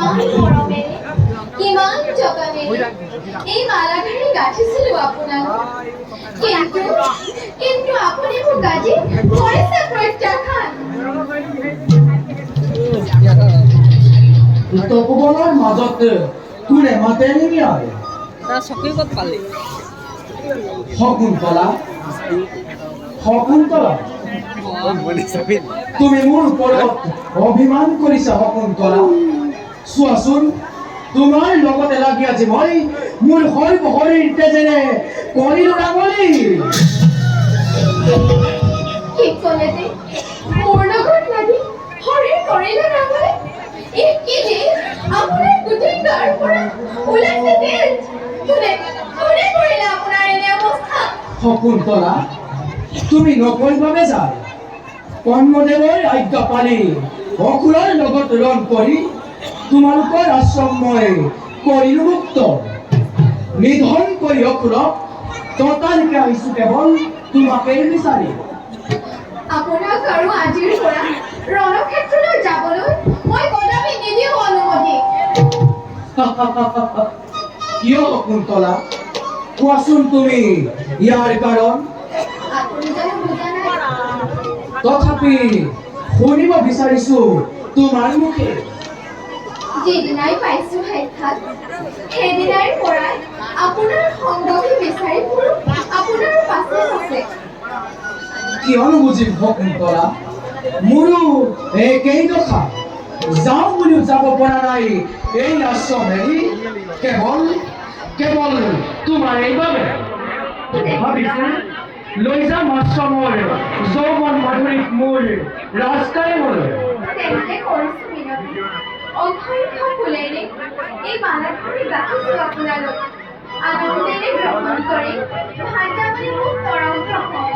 কিমান মৰমেৰে কিমান যতনেৰে এই মালাধাৰী গাঁঠিছিলো আপোনালোক কিন্তু আপুনি মোক আজি কৰিছে প্ৰত্যাখ্যান তপোবনৰ মাজত কোনে মাতে নিমিয়ায় শকুন্তলা শকুন্তলা তুমি মোৰ ওপৰত অভিমান কৰিছা শকুন্তলা চোৱাচোন তোমাৰ লগতে লাগি আজি মই মোৰ শৰীৰ তেজেৰে কৰিলো ৰাঙলী কি ক'লে যে মোৰ লগত লাগি শৰীৰ কৰিলে ৰাঙলী এই কি যে আপোনাৰ গোটেই গাৰ পৰা ওলাইছে তেজ কোনে কৰিলে আপোনাৰ এনে অৱস্থা শকুন্তলা তুমি নকৈভাৱে যায় কৰ্মদেৱৰ আজ্ঞা পালি অসুৰৰ লগত ৰণ কৰি তোমালোকৰ আশ্ৰম মই কৰিলো মুক্ত নিধন কৰি অসুৰক ততালিকে আহিছো কেৱল তোমাকে বিচাৰি আপোনাক আৰু আজিৰ পৰা ৰণক্ষেত্ৰলৈ যাবলৈ মই কদাপি নিদিওঁ অনুমতি কিয় শকুন্তলা কোৱাচোন তুমি ইয়াৰ কাৰণ আপুনি জানো বুজা নাই তথাপি শুনিব বিচাৰিছো তোমাৰ মুখে যেদিনাই পাইছো সাক্ষাৎ সেইদিনাৰ পৰাই আপোনাৰ সংগী বিচাৰি ফুৰো আপোনাৰ পাছে পাছে কিয়নো বুজিম শকুন্তলা মোৰো একেই দশা যাওঁ বুলিও যাব পৰা নাই এই আশ্ৰম এৰি কেৱল তোমাৰ এইবাবে ভাবিছো লৈ যাম আশ্ৰমৰ যৌৱন মাধুৰীক মোৰ ৰাজকাৰেবলৈ তেন্তে কৰিছো মিনতি অসংখ্য ফুলেৰে এই মালাধাৰী গাঁঠিছো আপোনালোক আনন্দেৰে গ্ৰহণ কৰি ভাজাবলি মোক পৰম প্ৰসন্ন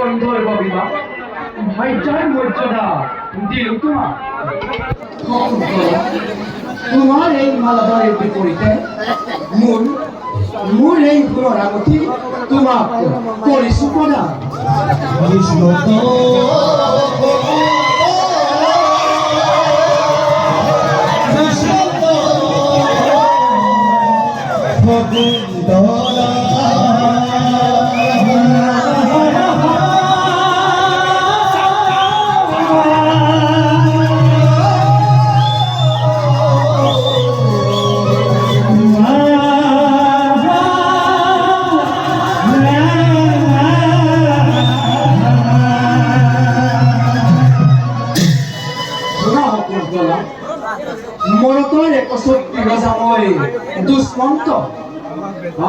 গন্ধর্ব বিবাহ ভাইচার মর্যাদা দিল তোমার এই মালাধারের বিপরীতে মূল এই পুনরাগতি তোমাক করিছো প্রদান মৰতৰ ৬১ ৰজা মই দুষ্মন্ত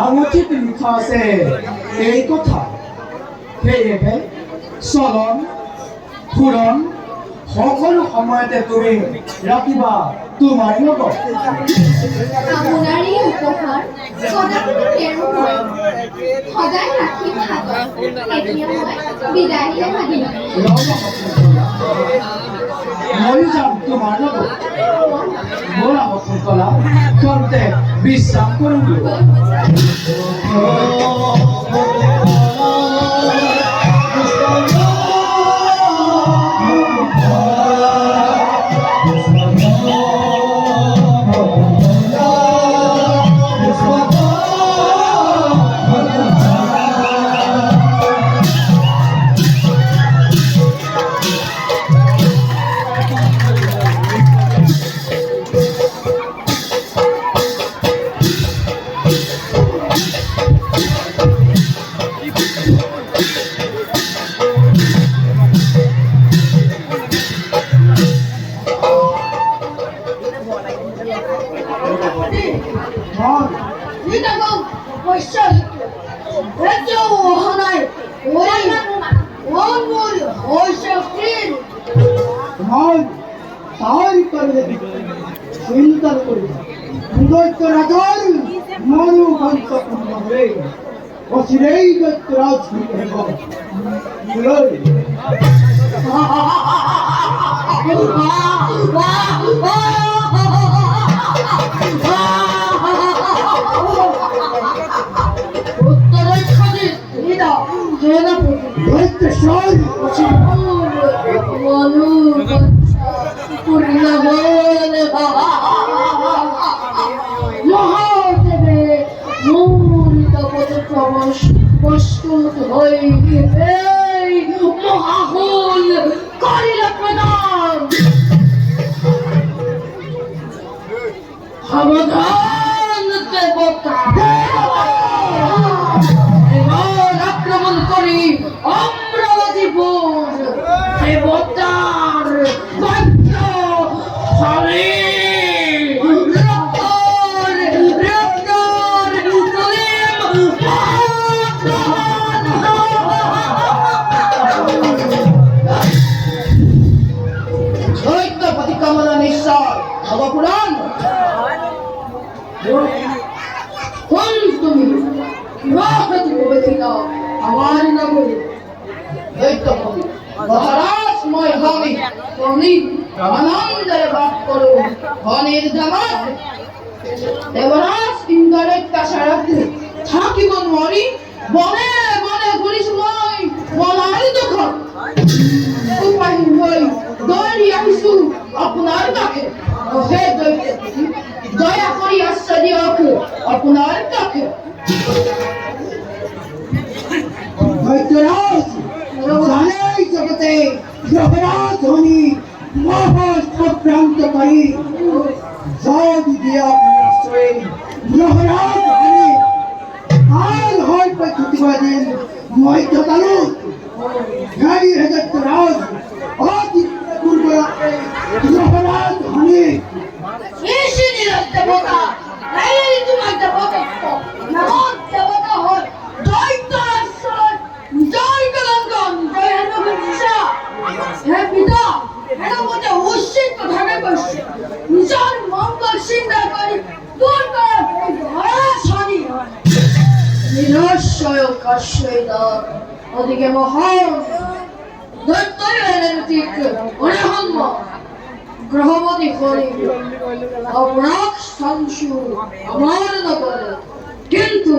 আঙুঠিত লিখা আছে এই কথা সেয়েহে চলন ফুৰণ সকলো সময়তে তুমি ৰাখিবা তোমাৰ লগত আপোনাৰ এই উপহাৰ কদাপি নেৰো মই সদায় ৰাখিম হাতত এতিয়া মই বিদায় লাগিব ময়ো যাম তোমাৰ লগত ব'লা শকুন্তলা খন্তে বিশ্ৰাম কৰোঁ কৰিলে চিন্তা নকৰিবা দৈত্য ৰাজৰ মনোবাঞ্ছপূৰ্ণ হলে অচিৰেই দৈত্যৰাজ মহাদেবে মূলত প্রস্তুত হয়ে এই মহাহুল করিল প্রদান। সাবধান দেবতা, এবার আক্রমণ করি অমরাবতীপুর। দেবতার বাক্য ফলে দৈত্যপতি কামনা নিশ্চয় অবপুরাণ কোন তুমি আমার নগরে দৈত্যপতি মহারাজময় ভূমি তুমি আনন্দে বাস করো ধনের জামাত দেবরাজ ইন্দ্রের কাছারাতে থাকিব নোৱাৰি বনে বনে ঘূৰিছোঁ মই মনাৰ দুখত উপায় হৈ দৌৰি আহিছোঁ আপোনাৰ কাষে হে দৈত্যপতি দয়া কৰি আশ্ৰয় দিয়ক আপোনাৰ কাষে দৈত্যরাজ জানেই জগতে গ্রহরাজ ধনী মহাস্ত্রান্তকারী যদি দিয়া আশ্রয় গ্রহরাজ ধনী কাল হয় প্রতিবাদিন মই জতালো গাড়ি দৈত্যরাজ অতি দুর্বলকে গ্রহরাজ ধনী এসে নিরস দেবতা, এই তোমার দেবতত্ব, নামক দেবতা হল দৈত্যাশ্বর, জয় কলঙ্কন, জয় হেমবৃষা। হে পিতা, হেমবতে উচ্ছিত ধারে বসে, নিজের মঙ্গল চিন্তা করে দূর করা এই ভয়াশালী নিরস্বয় কাশ্যই দান, ওদিকে মহান দৈত্যই হলেন ঠিক অনেহন্ম গ্রহপতি হরি অপরাধ সংশু আমার নগরে, কিন্তু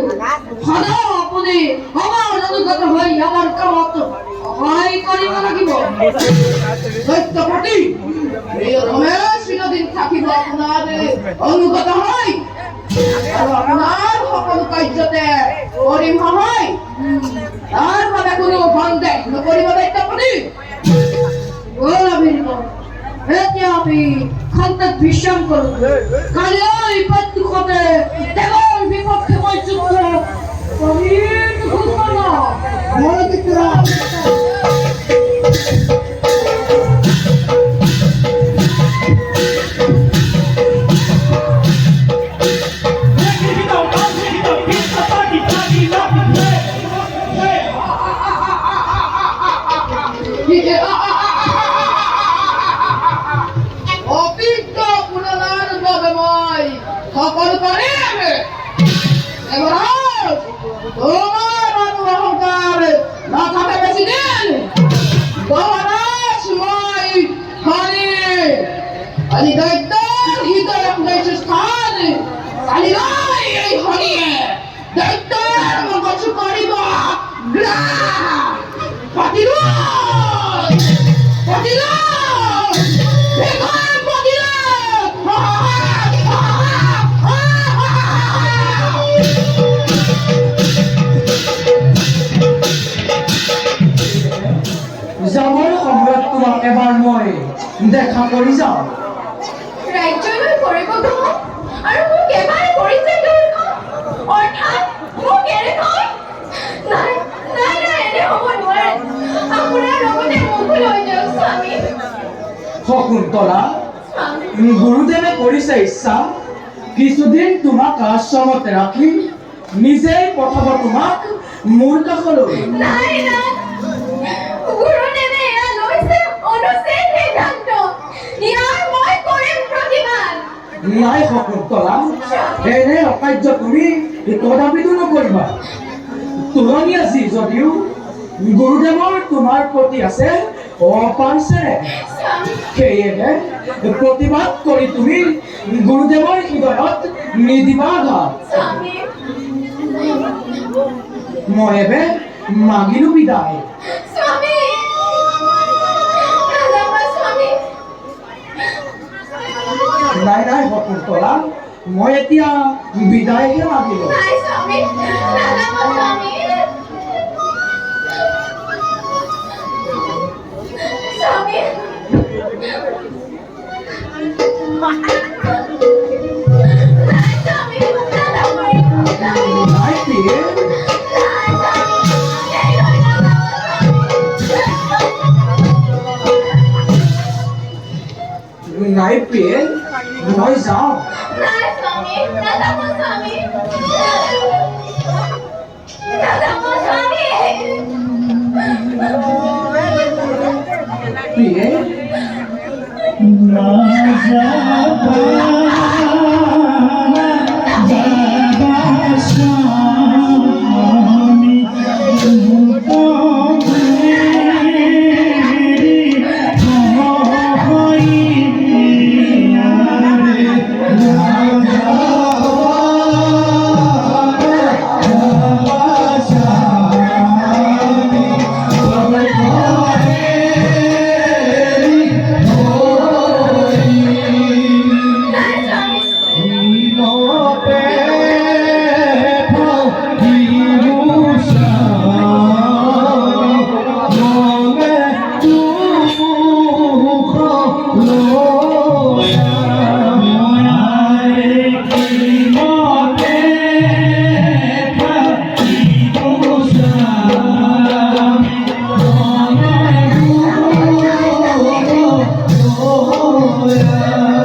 সদা আপনি আমার অনুগত হই আমার কামত সহায় করিব লাগিব। দৈত্যপতি এই রমেশ চিরদিন থাকিব আপোনাৰ অনুগত হৈ আৰু আপোনাৰ সকলো কাৰ্যতে কৰিম সহায়। তাৰ বাবে কোনো সন্দেহ নকৰিব দৈত্যপতি। এতিয়া আমি খন্তেক বিশ্ৰাম কৰো, কাইলৈ প্ৰত্যুষতে দেৱৰ বিপক্ষে মই যুদ্ধ কৰিম। বড় দৈত্যরাজ অভিজ্ঞ পুনরার বাবে মই সকল কৰিম। দেৱৰাজ, তোমাৰ অনুঅহংকাৰ নাথাকে বেছি দিন। দেৱৰাজ মই হৰি আজি দৈত্যৰ হৃদয়ত লৈছো স্থান। কালিলৈ এই হৰিয়ে দৈত্যৰ মগজু কৰিব গ্ৰাস। প্ৰতিৰোধ প্ৰতিৰোধ ভীষণ যাবৰ সময়ত তোমাক এবাৰ মই দেখা কৰি যাওঁ। ৰাজ্যলৈ কৰিব ভ্ৰমণ আৰু মোক এবাৰ কৰিছে দৰ্শন, অৰ্থাৎ মোক এৰি থৈ? নাই নাই নাই, এনে হ'ব নোৱাৰে। আপোনাৰ লগতে মোকো লৈ যাওক স্বামী। শকুন্তলা, স্বামী, গুৰুদেৱে কৰিছে ইচ্ছা কিছুদিন তোমাক আশ্ৰমত ৰাখি নিজেই পঠাব তোমাক মোৰ কাষলৈ। নাই নাই, গুৰুদেৱে এয়া লৈছে অনুচিত সিদ্ধান্ত। ইয়াৰ মই কৰি নাই শকুন্তলা, এনে অকাৰ্য তুমি কদাপিতো নকৰিবা। তুলনি আছে যদিও গুৰুদেৱৰ তোমাৰ প্ৰতি আছে অপাৰ চেনেহ। সেয়েহে প্ৰতিবাদ কৰি তুমি গুৰুদেৱৰ হৃদয়ত নিদিবা আঘাত। স্বামী মই এবে মাগিলো বিদায়। স্বামী নাযাব স্বামী নাই নাই শকুন্তলা, মই এতিয়া বিদায়হে মাগিলো। নাই স্বামী নাযাব স্বামী স্বামী নাই স্বামী নাযাব স্বামী নাই প্ৰিয়ে, নাই প্ৰিয়ে, মই যাওঁ। নাই স্বামী নাযাব স্বামী নাযাব স্বামী প্ৰিয়ে,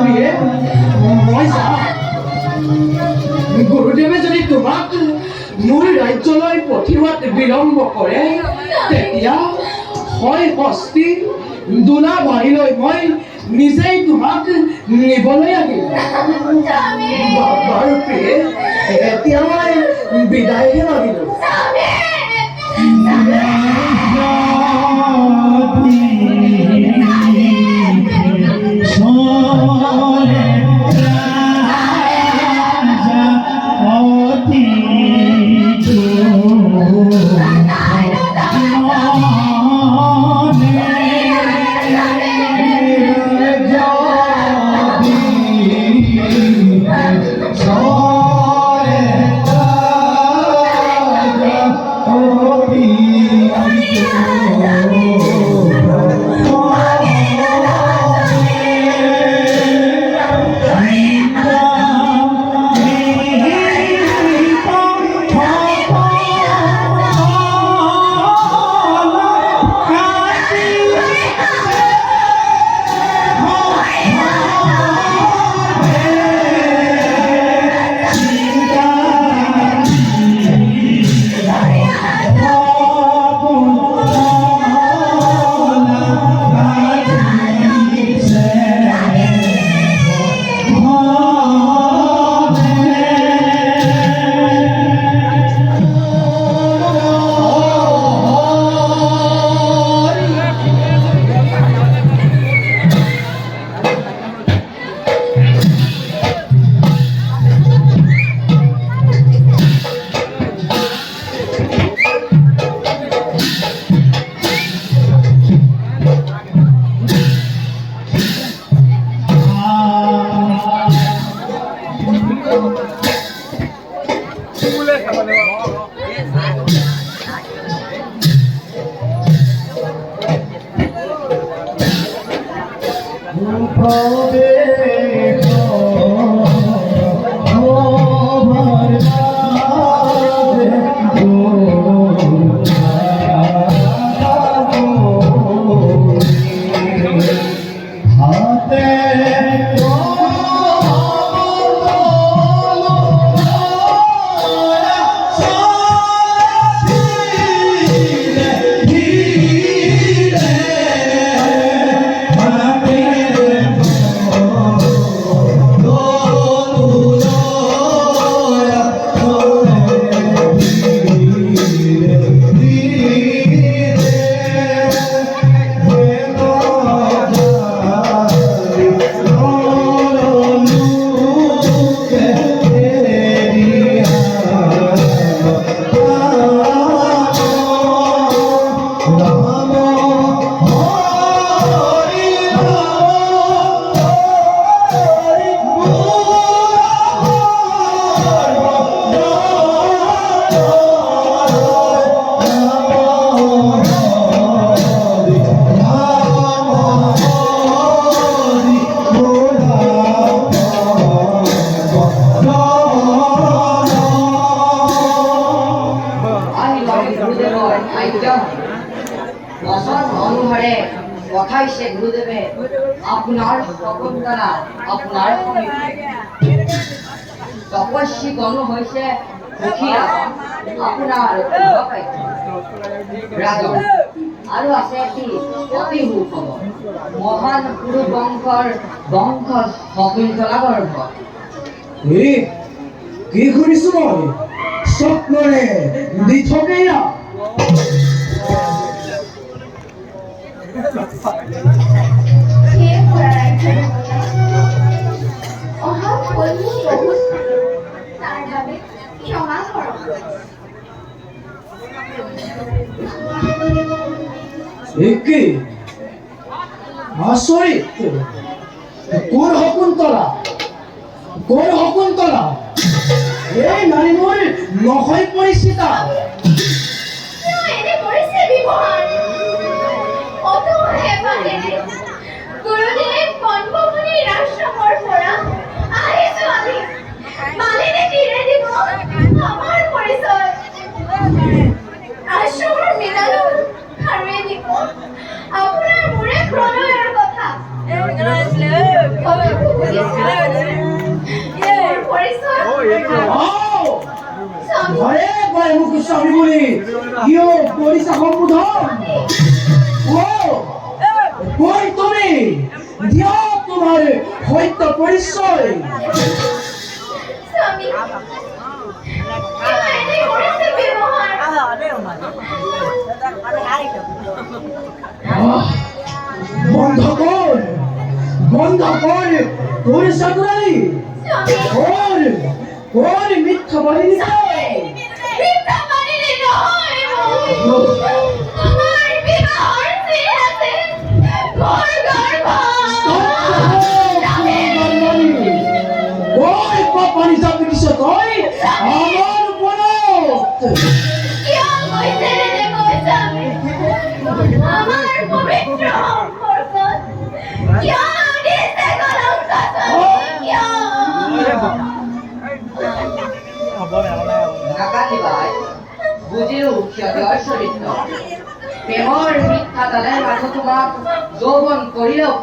প্ৰিয়ে, মই যাওঁ। গুৰুদেৱে যদি তোমাক মোৰ ৰাজ্যলৈ পঠিওৱাত বিলম্ব কৰে, তেতিয়া হয় হস্তি দোলাবাৰীলৈ মই নিজেই তোমাক নিবলৈ আহিম। স্বামী বাৰু প্ৰিয়ে, এতিয়া মই বিদায়হে মাগিলো। Oh দেখাইছে গুৰুদেৱে আপোনাৰ শকুন্তলা আপোনাৰ তপস্বী গণু হৈছে সুখী আপোনাৰ ৰাজন আৰু আছে এটি অতি সুখবৰ মহান পুৰু বংশ শকুন্তলা গৰ্ভ কি শুনিছো মই স্বপ্নৰে নিথকেয়া হে পুৰা ৰাজ্যৰ অহা ভুলবোৰ বহুত তাৰ বাবে ক্ষমা কৰক একে আচৰিত কোন শকুন্তলা এই নাৰী মোৰ নহয় পৰিচিতা কিয় এনে কৰিছে ব্যৱহাৰ অত হেঁপাহেৰে গুৰুদেৱ পদ্মমুনিৰ আশ্ৰমৰ পৰা আহিছো আমি মালিনী তীৰে দিব আমাৰ পৰিচয় আশ্ৰমৰ মিলালো আৰু এদিব আপোনাৰ মোৰে প্ৰণয়ৰ কথা মোৰ পৰিচয় স্বামী ঘৰে গৈ মোক স্বামী বুলি কিয় কৰিছা সম্বোধন কৈ তুমি দিয়া তোমাৰ সত্য পৰিচয় স্বামী কিয় এনে কৰিছে ব্যৱহাৰ বন্ধ কৰ তোৰ চাকৰি স্বামী কোন মিথ্যা বাহিনী মিথ্যা বাণীৰে নহয় আমাৰ বিবাহৰ চিন আছে ঘৰ গৰ্ভ পানী যাবি দিছে তই আমাৰ মনত কিয় কৈছে ৰে কৈছামি আমাৰ পবিত্ৰ সম্পৰ্কত কিয় দিছে কলংক কিয় নাকাটিবাই বুজিলো ক্ষতিৰ চৰিত্ৰ প্ৰেমৰ মিথ্যা তালে মানুহ তোমাক যৌৱন কৰিলেও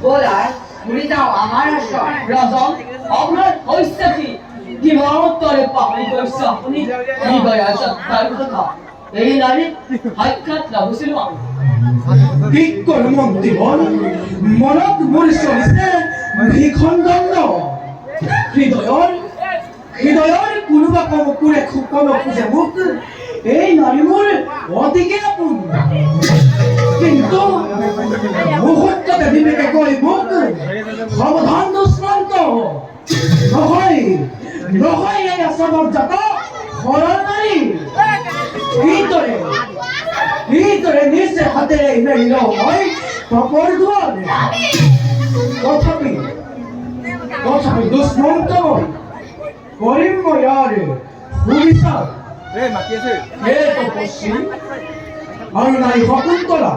বলাই ঘূৰি যাওঁ আমাৰ আশ্ৰম ৰাজন আপোনাৰ হৈছে কি কিমানতৰে পাহৰি গৈছে আপুনি কি গয়া যাত্ৰাৰ কথা এই নাৰীক সাক্ষাৎ লাভিছিলো আমি কি কৰো মন্ত্ৰীবন মনত মোৰ চলিছে ভীষণ দণ্ড হৃদয়ৰ কোনোবা কোনে খুব নোখোজে মোক এই নাৰী মোৰ অতিকে আপোন কিন্তু মুহূৰ্ততে বিবেকে কৈ মোক সাৱধান দুষ্মন্ত নহয় এই আশ্ৰমৰ জাত সৰল নাৰী এইদৰে নিজ হাতেৰে মেলি লওঁ মই পাপৰ দুৱাৰ তথাপি দুষ্মন্ত মই কৰিম মই ইয়াৰ সুবিচাৰ হে তপস্বী আৰু নাৰী শকুন্তলা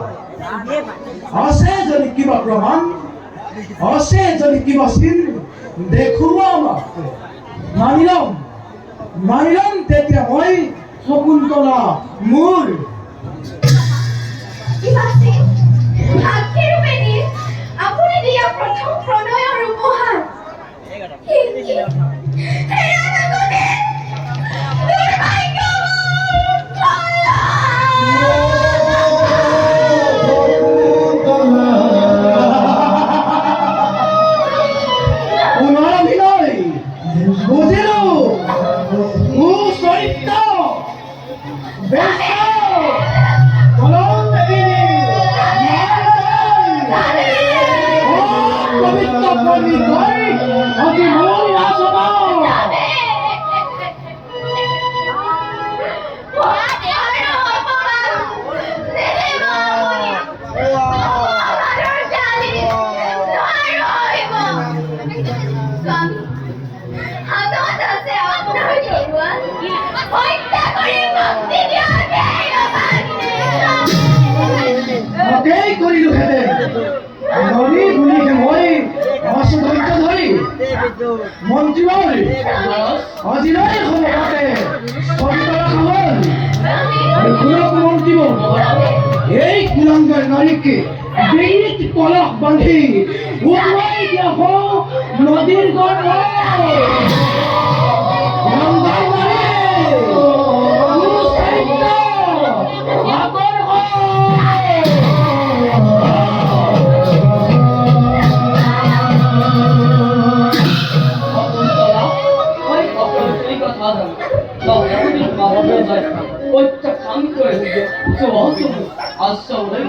আছে যদি কিবা প্ৰমাণ আছে যদি কিবা চিন দেখুওৱা আমাক মানি ল'ম তেতিয়া মই শকুন্তলা মোৰ কিবাছিল সাক্ষীৰূপে নি আপুনি দিয়া প্ৰথম প্ৰণয়ৰ উপহাৰ পুনৰ অভিনয় বুজিলো মোৰ চৰিত্ৰ পবিত্ৰ পৰি গৈ অতি মূল নাচনা তাকেই কৰিলো হেঁতেন নদী বুলিহে মই আছো ধৈৰ্য ধৰি মন্ত্ৰীবাৰী আজিলৈ সময় শকুন্তলা খাব আৰু কোনক মন্ত্ৰীব এই কুলাঙ্গার নারীকে বেইত কলক বাঁধি উঠাই দেহ নদীর গর্ভে। কুলাঙ্গার নারী, কুসাহিত্য, আগর হয়। শকুন্তলা ওই অপরিচয় কথা জানো তখন বাবা যায় ওইটা কাম করে তো তুমি আসছো ওই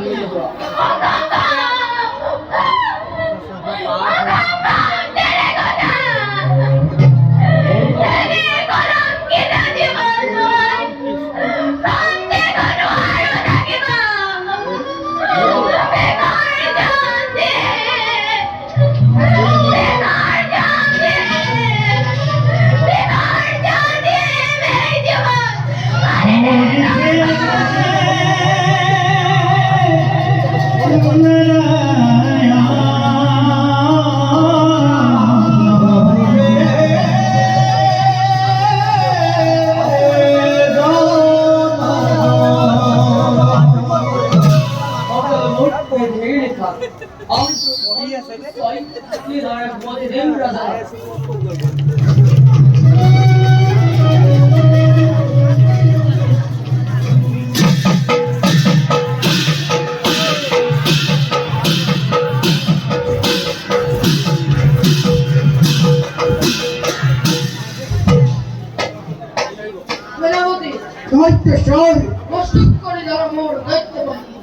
সেনাপতি, দৈত্যেশ্বর, প্রস্তুত করে যারা মোর দায়িত্ব বাহিনী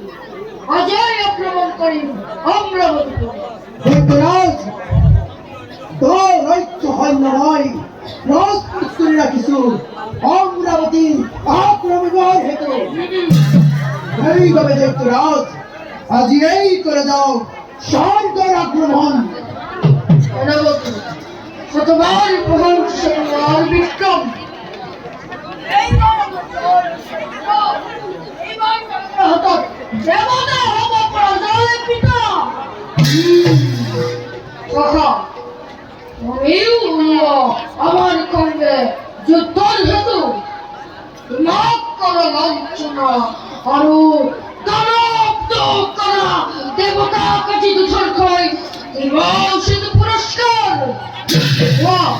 আজই আক্রমণ করি অমরাবতীতে। দৈত্যরাজ, দৈত্য হয় নয়, প্রস্তুত করে রাখিছো অমরাবতী আক্রমণের হেতু। এইভাবে দৈত্যরাজ, আজি এই করে যাও স্বর্গের আক্রমণ। সেনাপতি, শতবার প্রশংসা আর বিক্রম। দেবতা হব প্রজয় পিতা। সখা, তুমিও আমার সঙ্গে যুদ্ধের হেতু মাফ করো লাঞ্ছনা আরো দানব করা দেবতা কাছে দূষণ খাই শুধু পুরস্কার। বাহ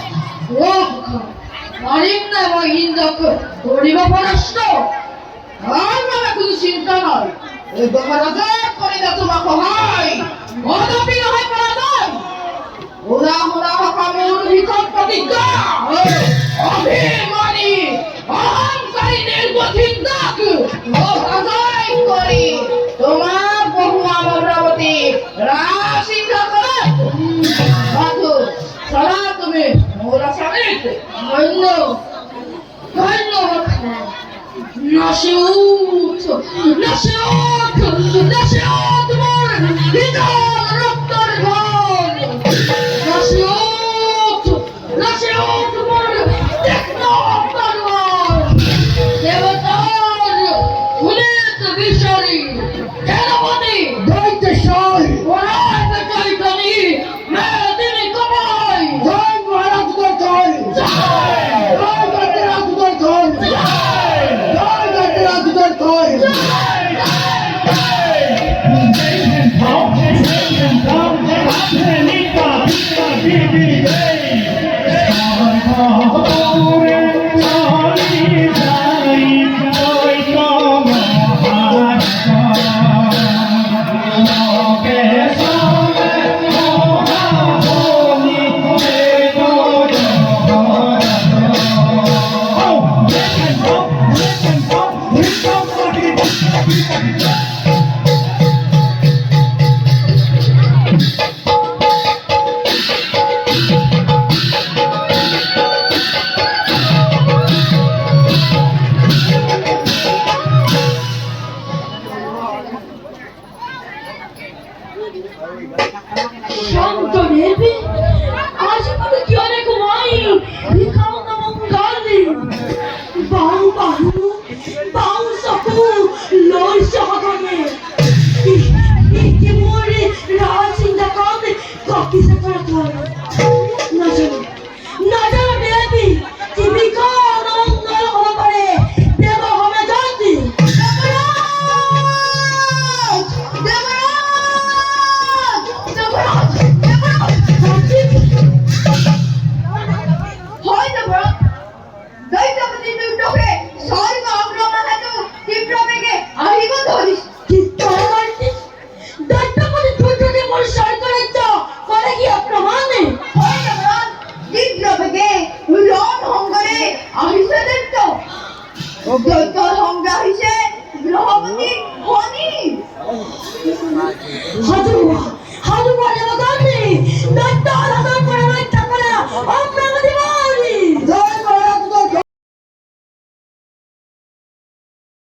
বাহ, মারিম না বা ইন্দ্রক ধরিব পরস্ত আর মানে কোনো চিন্তা নয়। এই মহারাজের করিলে তোমাকে হয় মহানবী হয় পরাজয়। ওরা মোরা হকামুর বিকট প্রতিজ্ঞা অভিমানী অহংকারী নির্বধিক দাগ অজয় করি তোমার বহু অমরাবতী রাশিকা করে সাধু সরা তুমি মোরা সমেত ধন্য ধন্যবাদ। নাশিউত নাশিউত নাশিউত মোর হৃদয় রক্তর ঘন। নাশিউত নাশিউত মোর তীক্ষ্ণ তলোয়ার। দেবতার উন্নত বিশালী সেনাপতি দৈত্যেশ্বর, ওরাই চৈতনী মেদিনী কমাই। জয় মহারাজ দৈত্যর, জয় দৈত্যরাজ দৈত্যর, জয় দৈত্যরাজ দৈত্যর। দৈত্য সংজ্ঞা হৈছে গ্ৰহপতি